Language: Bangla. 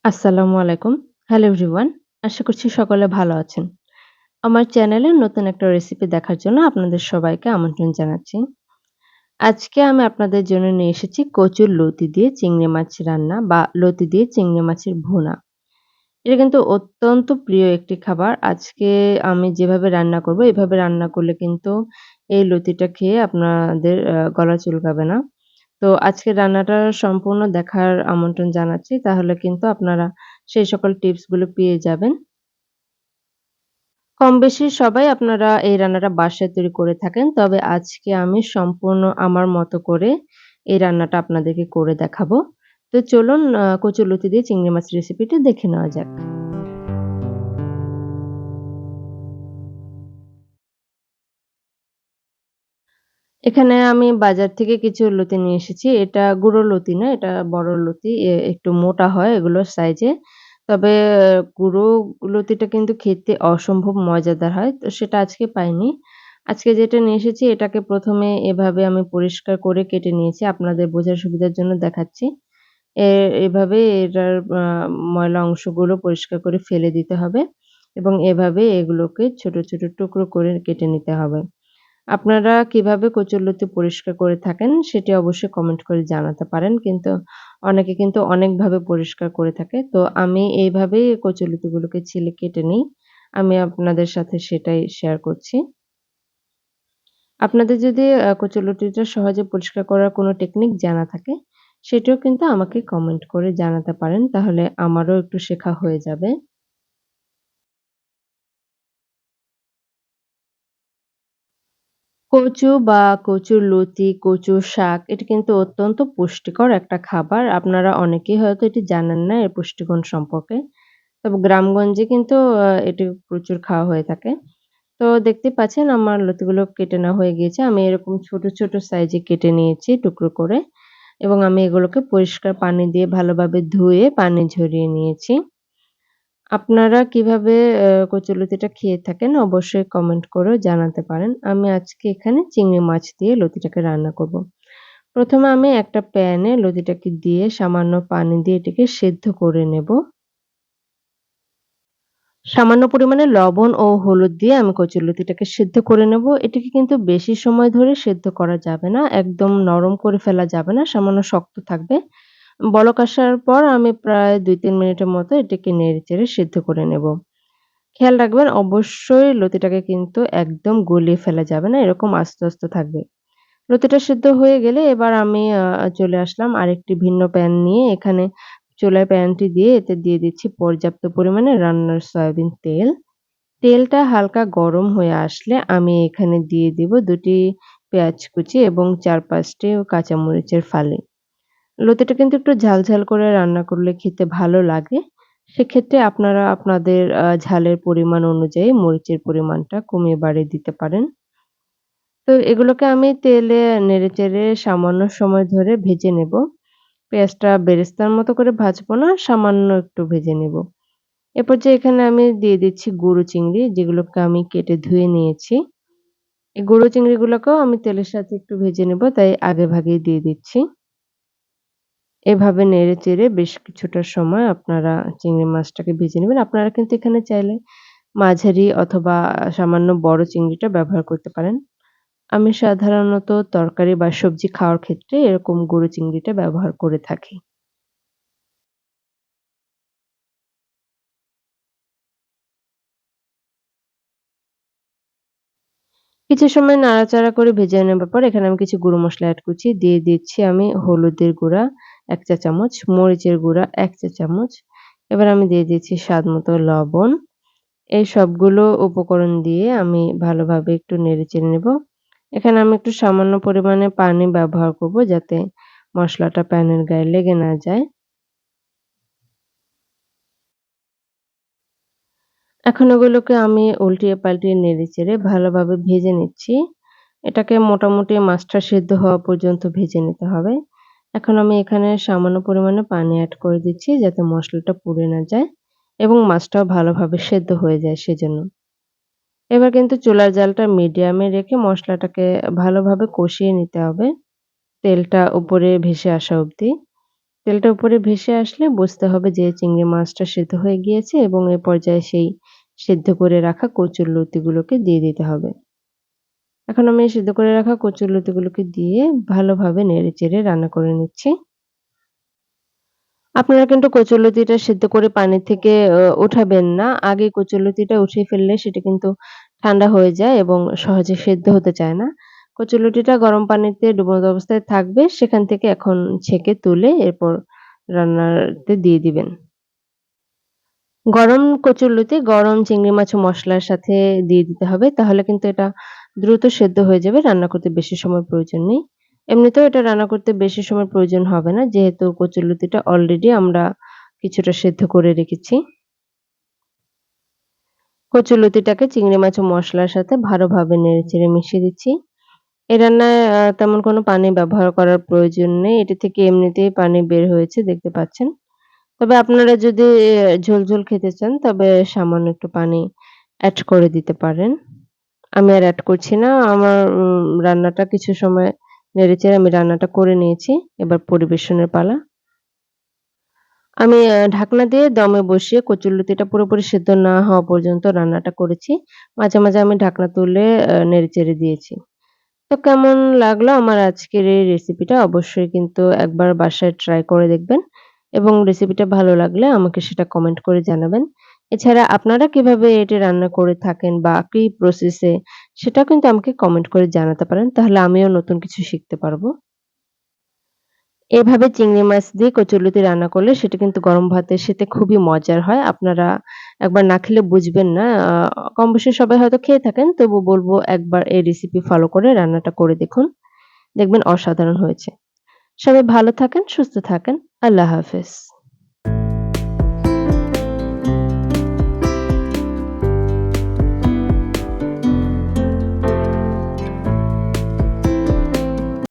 আসসালামু আলাইকুম। Hello everyone. আশা করছি সকলে ভালো আছেন। আমার চ্যানেলে নতুন একটা রেসিপি দেখার জন্য আপনাদের সবাইকে আমন্ত্রণ জানাচ্ছি। আজকে আমি আপনাদের জন্য নিয়ে এসেছি কচুর লতি দিয়ে চিংড়ি মাছ রান্না বা লতি দিয়ে চিংড়ি মাছের ভুনা। এটা কিন্তু অত্যন্ত প্রিয় একটি খাবার। আজকে আমি যেভাবে রান্না করব, এভাবে রান্না করলে কিন্তু এই লতিটা খেয়ে আপনাদের গলা চুলকাবে না। তো আজকের রান্নাটা সম্পূর্ণ দেখার আমন্ত্রণ জানাচ্ছি। তাহলে কিন্তু আপনারা সেই সকল টিপস গুলো পেয়ে যাবেন। কমবেশি সবাই আপনারা এই রান্নাটা বাসায় তৈরি করে থাকেন। তবে আজকে আমি সম্পূর্ণ আমার মতো করে এই রান্নাটা আপনাদেরকে করে দেখাবো। তো চলুন কচুরলতি দিয়ে চিংড়ি মাছ রেসিপিটা দেখে নেওয়া যাক। এখানে আমি বাজার থেকে কিছু লতি নিয়ে এসেছি। এটা গুঁড়ো লতি না, এটা বড় লতি। একটু মোটা হয় এগুলোর সাইজে। তবে গুঁড়ো লতিটা কিন্তু খেতে অসম্ভব মজাদার হয়। তো সেটা আজকে পাইনি। আজকে যেটা নিয়ে এসেছি এটাকে ১ম এ এভাবে আমি পরিষ্কার করে কেটে নিয়েছি। আপনাদের বোঝার সুবিধার জন্য দেখাচ্ছি। এ এভাবে এটার ময়লা অংশগুলো পরিষ্কার করে ফেলে দিতে হবে এবং এভাবে এগুলোকে ছোট, ছোট টুকরো করে কেটে নিতে হবে। আপনারা কিভাবে কচুরলতি পরিষ্কার করে থাকেন সেটি অবশ্যই কমেন্ট করে জানাতে পারেন। কিন্তু অনেকে কিন্তু অনেকভাবে পরিষ্কার করে থাকে। তো আমি এইভাবেই কচুরলতিগুলোকে ছিলে কেটে নিই। আমি আপনাদের সাথে সেটাই শেয়ার করছি। আপনাদের যদি কচুরলতিটা সহজে পরিষ্কার করার কোনো টেকনিক জানা থাকে, সেটিও কিন্তু আমাকে কমেন্ট করে জানাতে পারেন। তাহলে আমারও একটু শেখা হয়ে যাবে। কচু বা কচুর লতি, কচুর শাক এটা কিন্তু অত্যন্ত পুষ্টিকর একটা খাবার। আপনারা অনেকেই হয়তো এটি জানেন না এর পুষ্টিগুণ সম্পর্কে। তবে গ্রামগঞ্জে কিন্তু এটি প্রচুর খাওয়া হয়ে থাকে। তো দেখতেই পাচ্ছেন আমার লতিগুলো কেটে নেওয়া হয়ে গিয়েছে। আমি এরকম ছোট, ছোট সাইজে কেটে নিয়েছি টুকরো করে এবং আমি এগুলোকে পরিষ্কার পানি দিয়ে ভালোভাবে ধুয়ে পানি ঝরিয়ে নিয়েছি। আপনারা কিভাবে কচুলতিটা খেয়ে থাকেন অবশ্যই কমেন্ট করেও জানাতে পারেন। আমি আজকে এখানে চিংড়ি মাছ দিয়ে লতিটাকে রান্না করব। ১ম এ আমি একটা প্যানে লতিটাকে দিয়ে সামান্য পানি দিয়ে এটাকে সেদ্ধ করে নেব। সামান্য পরিমাণে লবণ ও হলুদ দিয়ে আমি কচুরলতিটাকে সেদ্ধ করে নেব। এটাকে কিন্তু বেশি সময় ধরে সেদ্ধ করা যাবে না। একদম নরম করে ফেলা যাবে না। সামান্য শক্ত থাকবে। বলক আসার পর আমি প্রায় ২-৩ মিনিটের মতো এটাকে নেড়েচেড়ে সেদ্ধ করে নেব। খেয়াল রাখবেন অবশ্যই লতিটাকে কিন্তু একদম গলিয়ে ফেলা যাবে না। এরকম আস্ত, আস্ত থাকবে। লতিটা সিদ্ধ হয়ে গেলে এবার আমি চলে আসলাম আরেকটি ভিন্ন প্যান নিয়ে। এখানে চুলায় প্যানটি দিয়ে এতে দিয়ে দিচ্ছি পর্যাপ্ত পরিমাণে রান্নার সয়াবিন তেল। তেলটা হালকা গরম হয়ে আসলে আমি এখানে দিয়ে দিব ২ টি পেঁয়াজ কুচি এবং ৪-৫ টি কাঁচামরিচের ফালি। লতিটা কিন্তু একটু ঝাল, ঝাল করে রান্না করলে খেতে ভালো লাগে। সেক্ষেত্রে আপনারা আপনাদের ঝালের পরিমাণ অনুযায়ী মরিচের পরিমাণটা কমিয়ে বাড়িয়ে দিতে পারেন। তো এগুলোকে আমি তেলে নেড়েচেড়ে সামান্য সময় ধরে ভেজে নেব। পেঁয়াজটা বেরেস্তার মতো করে ভাজবো না, সামান্য একটু ভেজে নেব। এ পর্যায়ে এখানে আমি দিয়ে দিচ্ছি গুঁড়ো চিংড়ি যেগুলোকে আমি কেটে ধুয়ে নিয়েছি। এই গুঁড়ো চিংড়িগুলোকেও আমি তেলের সাথে একটু ভেজে নেব তাই আগেভাগেই দিয়ে দিচ্ছি। এভাবে নেড়েচেড়ে বেশ কিছুটা সময় আপনারা চিংড়ি মাছটাকে ভেজে নেবেন। আপনারা কিন্তু এখানে চাইলে মাঝারি অথবা সামান্য বড় চিংড়িটা ব্যবহার করতে পারেন। আমি সাধারণত তরকারি বা সবজি খাওয়ার ক্ষেত্রে এরকম গুঁড়ো চিংড়িটা ব্যবহার করে থাকি। কিছু সময় নাড়াচাড়া করে ভেজে নেবার পর এখানে আমি কিছু গুঁড়ো মসলা এড করছি। দিয়ে দিচ্ছি আমি হলুদের গুঁড়া ১ চা চামচ, মরিচের গুঁড়া ১ চা চামচ। এবার আমি দিয়ে দিচ্ছি স্বাদমতো লবণ। এই সবগুলো উপকরণ দিয়ে আমি ভালোভাবে একটু নেড়েচেড়ে নেব। এখানে আমি একটু সামান্য পরিমাণে পানি ব্যবহার করব যাতে মসলাটা প্যানের গায়ে লেগে না যায়। এখন ওগুলোকে আমি উল্টিয়ে পাল্টিয়ে নেড়েচেড়ে ভালোভাবে ভেজে নিচ্ছি। এটাকে মোটামুটি মাছটা সেদ্ধ হওয়া পর্যন্ত ভেজে নিতে হবে। এখন আমি এখানে সামান্য পরিমাণে পানি এড করে দিচ্ছি যাতে মসলাটা পুড়ে না যায় এবং মাছটাও ভালোভাবে সেদ্ধ হয়ে যায় সেজন্য। এবার কিন্তু চুলার জালটা মিডিয়ামে রেখে মসলাটাকে ভালোভাবে কষিয়ে নিতে হবে। তেলটা উপরে ভেসে আসা অবধি। তেলটা উপরে ভেসে আসলে বুঝতে হবে যে চিংড়ি মাছটা সেদ্ধ হয়ে গিয়েছে এবং এ পর্যায়ে সেই সেদ্ধ করে রাখা কচুরলতিগুলোকে দিয়ে দিতে হবে। এখন আমি সিদ্ধ করে রাখা কচুরলতিগুলোকে দিয়ে ভালোভাবে নেড়েচেড়ে রান্না করে নিচ্ছি। আপনারা কিন্তু কচুরলতিটা সিদ্ধ করে পানি থেকে উঠাবেন না। আগে কচুরলতিটা উঠিয়ে ফেললে সেটা কিন্তু ঠান্ডা হয়ে যায় এবং সহজে সেদ্ধ হতে চায় না। কচুরলতিটা গরম পানিতে ডুবন্ত অবস্থায় থাকবে, সেখান থেকে এখন ছেঁকে তুলে এরপর রান্নাতে দিয়ে দিবেন। গরম কচুরলতি গরম চিংড়ি মাছ ও মসলার সাথে দিয়ে দিতে হবে। তাহলে কিন্তু এটা দ্রুত সেদ্ধ হয়ে যাবে। রান্না করতে বেশি সময় প্রয়োজন নেই। এমনিতেও এটা রান্না করতে বেশি সময় প্রয়োজন হবে না। যেহেতু কচুরলতিটা অলরেডি আমরা কিছুটা সেদ্ধ করে রেখেছি। কচুরলতিটাকে চিংড়ি মাছ ও মসলার সাথে ভালোভাবে নেড়েচেড়ে মিশিয়ে দিচ্ছি। এই রান্নায় তেমন কোনো পানি ব্যবহার করার প্রয়োজন নেই। এটি থেকে এমনিতেই পানি বের হয়েছে দেখতে পাচ্ছেন। তবে আপনারা যদি ঝোল খেতে চান তবে সামান্য একটু পানি এড করে দিতে পারেন। আমি আর এড করছি না। আমার রান্নাটা কিছু সময় নেড়েচেড়ে আমি রান্নাটা করে নিয়েছি। এবার পরিবেশনের পালা। আমি ঢাকনা দিয়ে দমে বসিয়ে কচুরলতিটা পুরোপুরি সেদ্ধ না হওয়া পর্যন্ত রান্নাটা করেছি। মাঝে মাঝে আমি ঢাকনা তুলে নেড়েচেড়ে দিয়েছি। তো কেমন লাগলো আমার আজকের এই রেসিপিটা? অবশ্যই কিন্তু একবার বাসায় ট্রাই করে দেখবেন এবং রেসিপিটা ভালো লাগলে আমাকে সেটা কমেন্ট করে জানাবেন। এছাড়া আপনারা কিভাবে এটি রান্না করে থাকেন বা কি প্রসেস এ সেটাও কিন্তু আমাকে কমেন্ট করে জানাতে পারেন। তাহলে আমিও নতুন কিছু শিখতে পারবো। এভাবে চিংড়ি মাছ দিয়ে কচুরলতি রান্না করলে সেটা কিন্তু গরম ভাতের সাথে খুবই মজার হয়। আপনারা একবার না খেলে বুঝবেন না। কমবেশি সবাই হয়তো খেয়ে থাকেন। তবু বলব একবার এই রেসিপি ফলো করে রান্নাটা করে দেখুন। দেখবেন অসাধারণ হয়েছে। সবাই ভালো থাকেন, সুস্থ থাকেন। আল্লাহ হাফেজ।